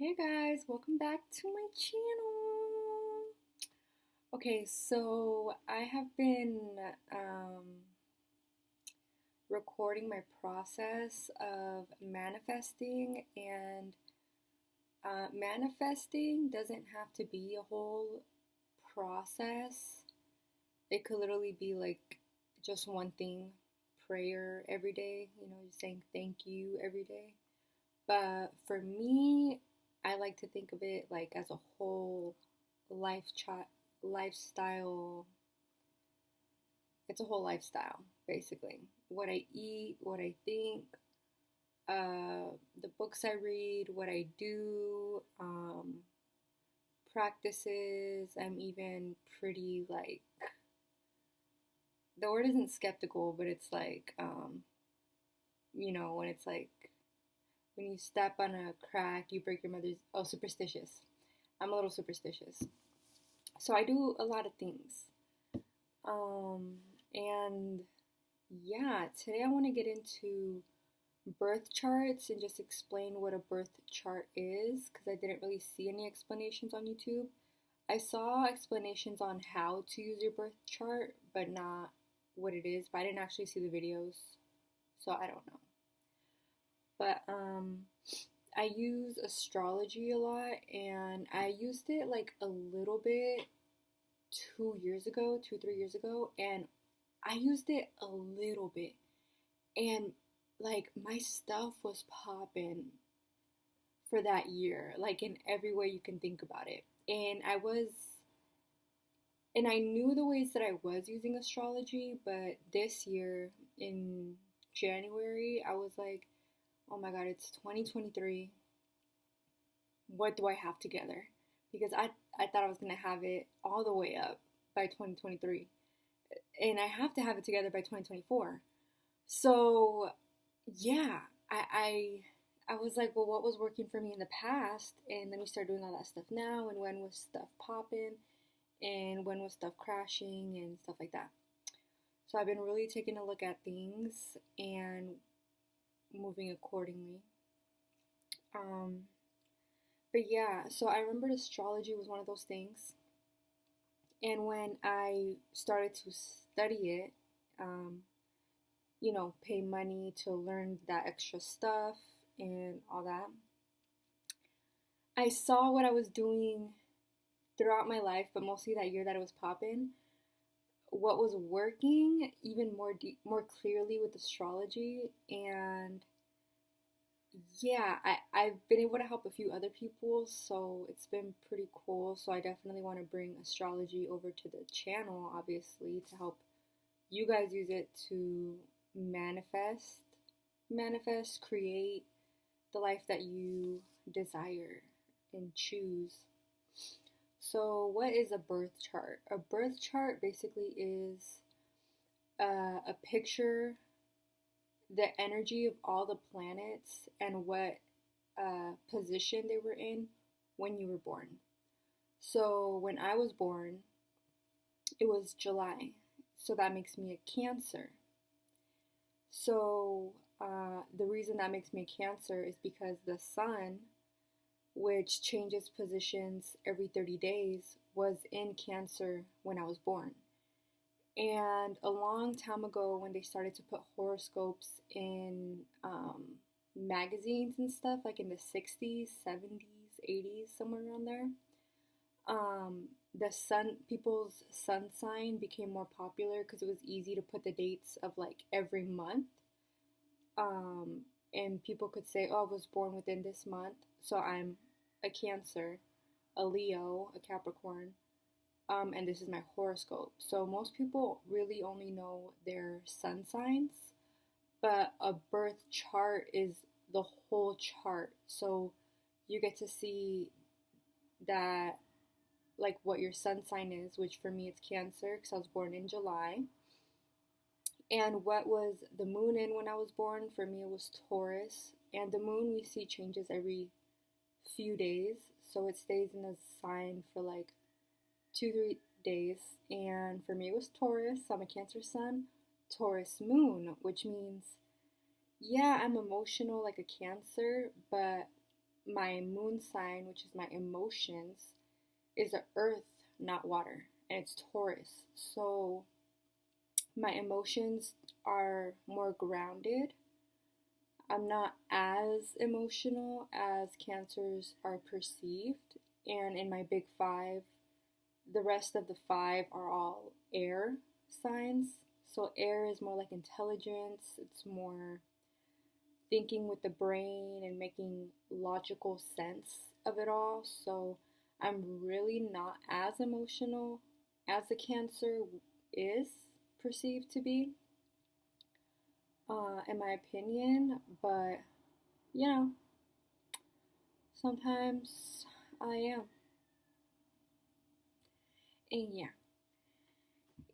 Hey guys, welcome back to my channel. Okay, so I have been recording my process of manifesting, and manifesting doesn't have to be a whole process. It could literally be like just one thing, prayer every day, just saying thank you every day. But for me, I like to think of it like as a whole lifestyle. It's a whole lifestyle, basically. What I eat, what I think, the books I read, what I do, practices. I'm even pretty like, the word isn't skeptical, but it's like, when it's like, when you step on a crack, you break your mother's. Oh, superstitious. I'm a little superstitious. So I do a lot of things. And yeah, today I want to get into birth charts and just explain what a birth chart is because I didn't really see any explanations on YouTube. I saw explanations on how to use your birth chart, but not what it is. But I didn't actually see the videos, so I don't know. But I use astrology a lot, and I used it like a little bit 3 years ago, and I used it a little bit, and like my stuff was popping for that year, like in every way you can think about it. And I knew the ways that I was using astrology, but this year in January, I was like, oh my god, it's 2023. What do I have together? Because I thought I was going to have it all the way up by 2023. And I have to have it together by 2024. So, yeah, I was like, well, what was working for me in the past? And let me start doing all that stuff now. And when was stuff popping? And when was stuff crashing? And stuff like that. So I've been really taking a look at things and moving accordingly. But yeah, so I remembered astrology was one of those things. And when I started to study it, pay money to learn that extra stuff and all that, I saw what I was doing throughout my life, but mostly that year that it was popping, what was working even more clearly with astrology. And yeah, I've been able to help a few other people, so it's been pretty cool. So I definitely want to bring astrology over to the channel, obviously, to help you guys use it to manifest, create the life that you desire and choose. So what is a birth chart? A birth chart basically is a picture, the energy of all the planets and what position they were in when you were born. So when I was born, it was July. So that makes me a Cancer. So the reason that makes me a Cancer is because the sun, which changes positions every 30 days, was in Cancer when I was born. And a long time ago, when they started to put horoscopes in magazines and stuff, like in the 60s, 70s, 80s, somewhere around there, people's sun sign became more popular because it was easy to put the dates of like every month. And people could say, oh, I was born within this month, so I'm a Cancer, a Leo, a Capricorn, and this is my horoscope. So most people really only know their sun signs, but a birth chart is the whole chart. So you get to see that, like, what your sun sign is, which for me it's Cancer because I was born in July. And what was the moon in when I was born? For me it was Taurus. And the moon we see changes every few days, so it stays in a sign for like 2-3 days. And for me it was Taurus. So I'm a Cancer sun, Taurus moon, which means, yeah, I'm emotional like a Cancer, but my moon sign, which is my emotions, is a earth, not water, and it's Taurus. So my emotions are more grounded. I'm not as emotional as Cancers are perceived. And in my big five, the rest of the five are all air signs. So air is more like intelligence, it's more thinking with the brain and making logical sense of it all. So I'm really not as emotional as the Cancer is perceived to be, in my opinion. But, you know, sometimes I am. And yeah.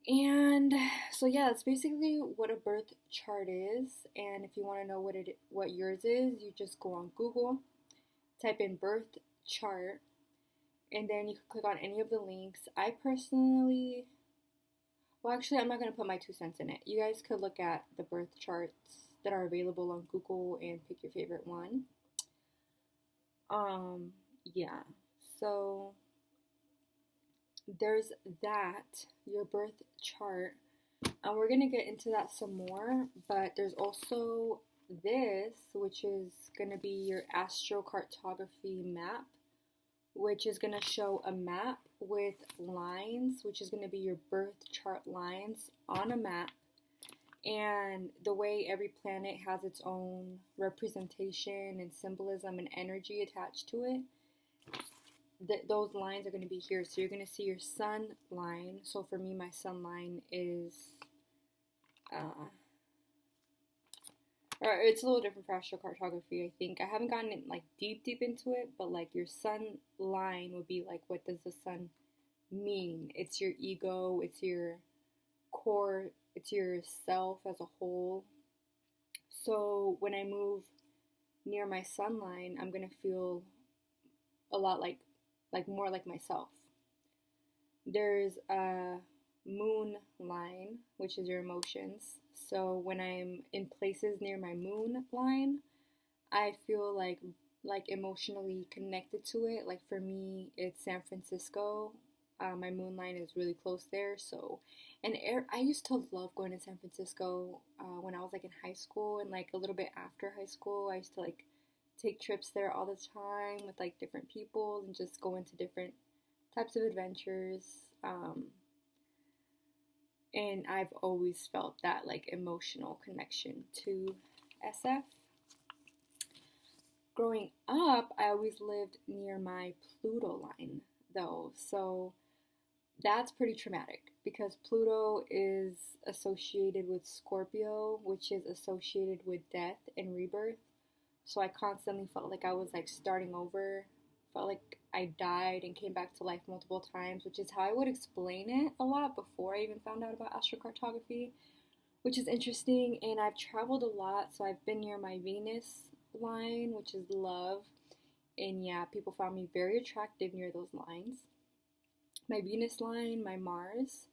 And so yeah, that's basically what a birth chart is. And if you want to know what yours is, you just go on Google, type in birth chart, and then you can click on any of the links. I personally, well, actually, I'm not going to put my 2 cents in it. You guys could look at the birth charts that are available on Google and pick your favorite one. Yeah. So there's that, your birth chart. And we're going to get into that some more, but there's also this, which is going to be your astrocartography map, which is going to show a map with lines, which is going to be your birth chart lines on a map. And the way every planet has its own representation and symbolism and energy attached to it, those lines are going to be here. So you're going to see your sun line. So for me, my sun line is, or it's a little different for astrocartography, I think. I haven't gotten like deep into it, but like your sun line would be like, what does the sun mean? It's your ego, it's your core, it's your self as a whole. So when I move near my sun line, I'm going to feel a lot like more like myself. There's a moon line, which is your emotions. So when I'm in places near my moon line, I feel like emotionally connected to it. Like for me, it's San Francisco. My moon line is really close there. So, and I used to love going to San Francisco when I was like in high school, and like a little bit after high school. I used to like take trips there all the time with like different people and just go into different types of adventures. And I've always felt that like emotional connection to SF. Growing up, I always lived near my Pluto line though, so that's pretty traumatic because Pluto is associated with Scorpio, which is associated with death and rebirth. So I constantly felt like I was like starting over, felt like I died and came back to life multiple times, which is how I would explain it a lot before I even found out about astrocartography, which is interesting. And I've traveled a lot, so I've been near my Venus line, which is love. And yeah, people found me very attractive near those lines. My Venus line, my Mars.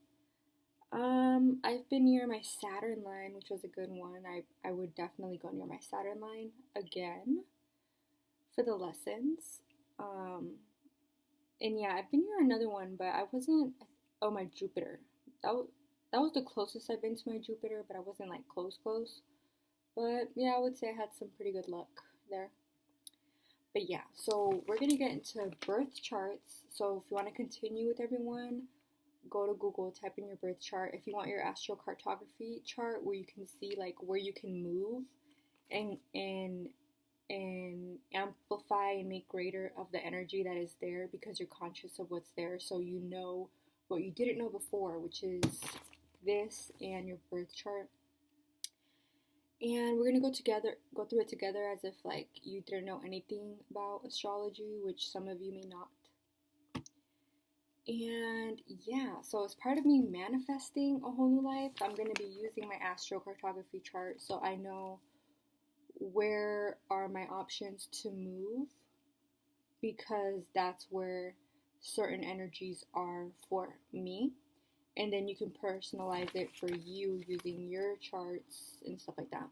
I've been near my Saturn line, which was a good one. I would definitely go near my Saturn line again for the lessons. And yeah, I've been near another one, but I wasn't. Oh, my Jupiter. That was the closest I've been to my Jupiter, but I wasn't like close. But yeah, I would say I had some pretty good luck there. But yeah, so we're gonna get into birth charts. So if you want to continue with everyone, go to Google, type in your birth chart. If you want your astrocartography chart where you can see like where you can move and amplify and make greater of the energy that is there, because you're conscious of what's there, so you know what you didn't know before, which is this and your birth chart. And we're gonna go through it together as if like you didn't know anything about astrology, which some of you may not. And yeah, so as part of me manifesting a whole new life, I'm going to be using my astrocartography chart so I know where are my options to move, because that's where certain energies are for me. And then you can personalize it for you using your charts and stuff like that.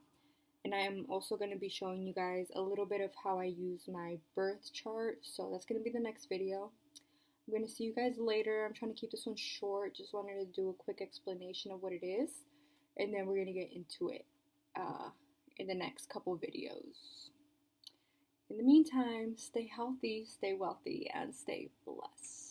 And I am also going to be showing you guys a little bit of how I use my birth chart. So that's going to be the next video. I'm going to see you guys later. I'm trying to keep this one short. Just wanted to do a quick explanation of what it is. And then we're going to get into it in the next couple videos. In the meantime, stay healthy, stay wealthy, and stay blessed.